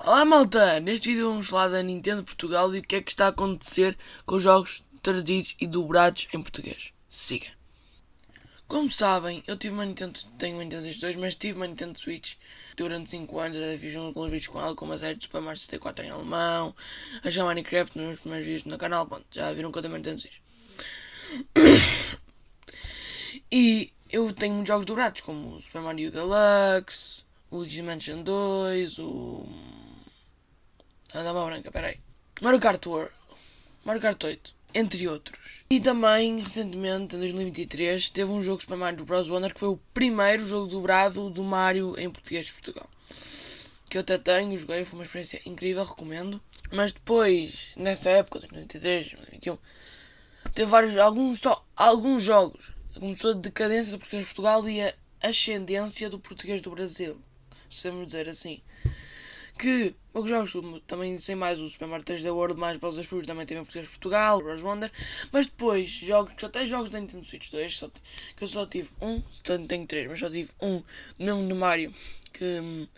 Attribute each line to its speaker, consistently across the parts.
Speaker 1: Olá malta, neste vídeo vamos falar da Nintendo Portugal e o que é que está a acontecer com os jogos traduzidos e dobrados em português. Siga. Como sabem, eu tive uma Nintendo, tenho uma Nintendo Switch 2, mas tive uma Nintendo Switch durante 5 anos, já fiz alguns vídeos com ela, como a série de Super Mario 64 em alemão, a jogar Minecraft nos meus primeiros vídeos no canal, pronto, já viram que eu tenho uma Nintendo Switch. E eu tenho muitos jogos dobrados, como o Super Mario Deluxe, o Luigi's Mansion 2, o... A Dama Branca, peraí. Mario Kart World, Mario Kart 8, entre outros. E também, recentemente, em 2023, teve um jogo Super Mario Bros. Wonder que foi o primeiro jogo dobrado do Mario em português de Portugal. Que eu até tenho, joguei, foi uma experiência incrível, recomendo. Mas depois, nessa época, 2023, 2021, teve alguns jogos. Começou a decadência do português de Portugal e a ascendência do português do Brasil. Podemos dizer assim. Que os jogos também, sem mais, o Super Mario 3D World, mais Bowser's Fury também teve em português de Portugal, Bros. Wonder, mas depois, até jogos da Nintendo Switch 2, que eu só tive um, tenho 3, mas só tive um, mesmo do Mario, que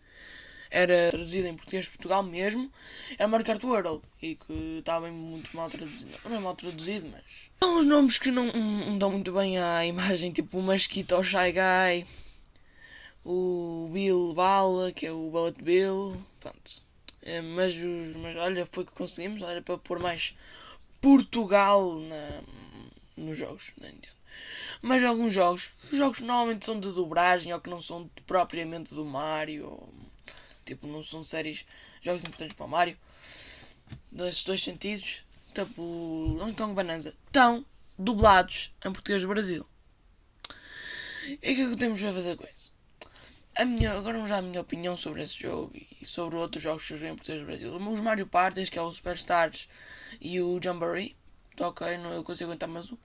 Speaker 1: era traduzido em português de Portugal mesmo, era Mario Kart World, e que estava muito mal traduzido, não é mal traduzido, mas... São os nomes que não dão muito bem à imagem, tipo o Masquito ou Shy Guy, o Bill Bala, que é o Bullet Bill, pronto. Mas olha, foi que conseguimos, olha, para pôr mais Portugal nos jogos da Nintendo. Mas alguns jogos normalmente são de dobragem ou que não são propriamente do Mario, ou, tipo, não são jogos importantes para o Mario, nesses dois sentidos, tipo Donkey Kong Bonanza, estão dublados em português do Brasil. E o que é que temos a fazer com isso? Agora vamos à minha opinião sobre esse jogo e sobre outros jogos que eu joguei em português do Brasil. Os Mario Party, que é o Superstars e o Jamboree, tá ok, não eu consigo aguentar, mas o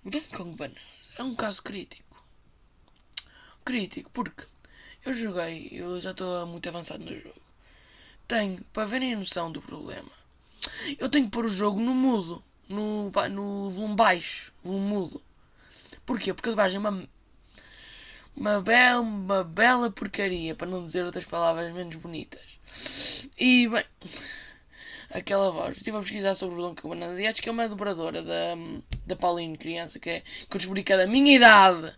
Speaker 1: Donkey Kong Bonanza é um caso crítico. Crítico, porque eu já estou muito avançado no jogo. Para verem a noção do problema, eu tenho que pôr o jogo no mudo, no volume baixo, volume mudo. Porquê? Porque a dublagem é uma bela porcaria, para não dizer outras palavras menos bonitas. E, bem, aquela voz. Estive a pesquisar sobre o Donkey Kong Bonanza e acho que é uma dobradora da Pauline, criança, que eu descobri que é da minha idade.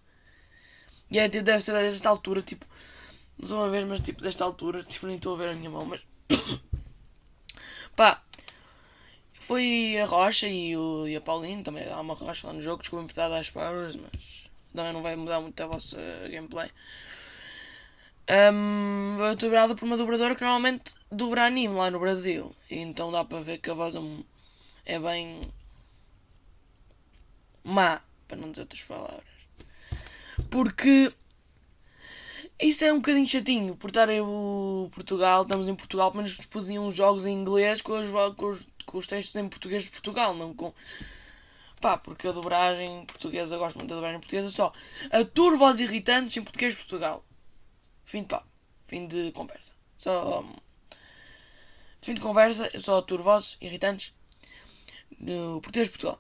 Speaker 1: E é, deve ser desta altura, tipo, não estou a ver, mas tipo, desta altura, tipo, nem estou a ver a minha mão, mas... Pá, foi a Rocha e a Pauline, também há uma Rocha lá no jogo, desculpa importar das palavras, mas não vai mudar muito a vossa gameplay. Foi dobrada por uma dobradora que normalmente dobra anime lá no Brasil. E então dá para ver que a voz é bem má, para não dizer outras palavras. Porque isso é um bocadinho chatinho, por estar estamos em Portugal, pelo menos podiam jogos em inglês com os textos em português de Portugal, não com... Pá, porque a dobragem portuguesa, eu gosto muito da dobragem portuguesa, só aturo vozes irritantes em português de Portugal. Fim de conversa. Fim de conversa, eu só aturo vozes irritantes no português de Portugal.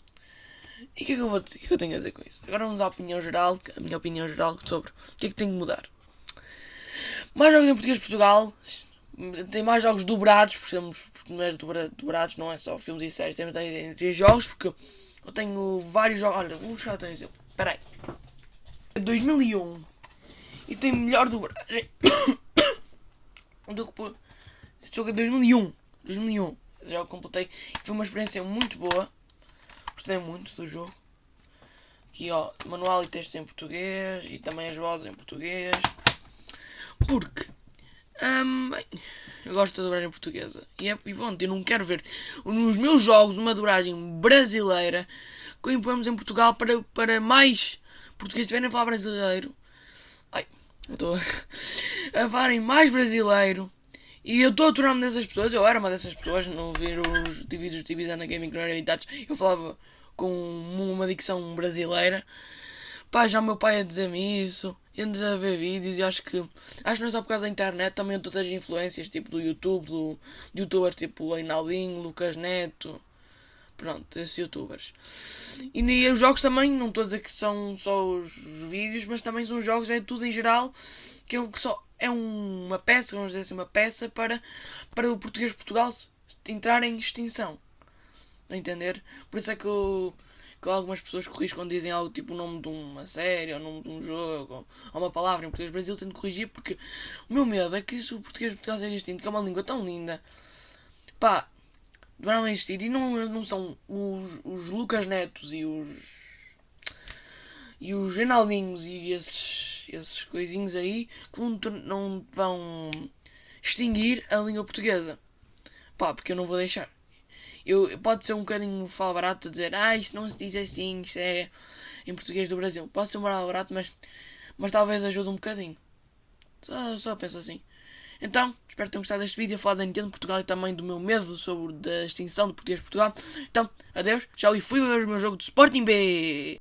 Speaker 1: E o que eu tenho a dizer com isso? Agora vamos à a minha opinião geral sobre o que é que tem que mudar. Mais jogos em português de Portugal, tem mais jogos dobrados, porque não é dobrados, não é só filmes e séries, tem jogos, porque eu tenho vários jogos. Olha, vou buscar um exemplo. Espera aí. 2001 e tem melhor dobragem do que este jogo é 2001. Já o completei. Foi uma experiência muito boa. Gostei muito do jogo. Aqui ó, manual e texto em português e também as vozes em português. Porque bem, eu gosto da dobragem portuguesa. E bom, eu não quero ver nos meus jogos uma dobragem brasileira que impõemos em Portugal para mais portugueses tiverem a falar brasileiro. Ai, eu estou a falarem mais brasileiro. E eu estou a tornar-me dessas pessoas. Eu era uma dessas pessoas. Não ver os vídeos de TV na Gaming Realidades. Eu falava com uma dicção brasileira. Pá, já o meu pai a dizer-me isso. E ando a ver vídeos e acho que não é só por causa da internet, também todas as influências tipo do YouTube, de youtubers tipo Reinaldinho, Lucas Neto, Pronto, esses youtubers. E os jogos também, não estou a dizer que são só os vídeos, mas também são jogos, é tudo em geral, que só é uma peça, vamos dizer assim, uma peça para o português de Portugal entrar em extinção. A entender? Por isso é que algumas pessoas corrigem quando dizem algo tipo o nome de uma série, ou o nome de um jogo, ou uma palavra em português do Brasil, tento corrigir porque o meu medo é que se o português de Portugal seja extinto, que é uma língua tão linda, pá, não existir. E não são os Lucas Netos e os Reinaldinhos e esses coisinhos aí que não vão extinguir a língua portuguesa. Pá, porque eu não vou deixar. Pode ser um bocadinho fala barato dizer isso não se diz assim, isto é em português do Brasil. Pode ser um barato, mas talvez ajude um bocadinho. Só penso assim. Então, espero que tenham gostado deste vídeo a falar da Nintendo de Portugal e também do meu medo sobre a extinção do português de Portugal. Então, adeus, tchau e fui ver o meu jogo de Sporting B!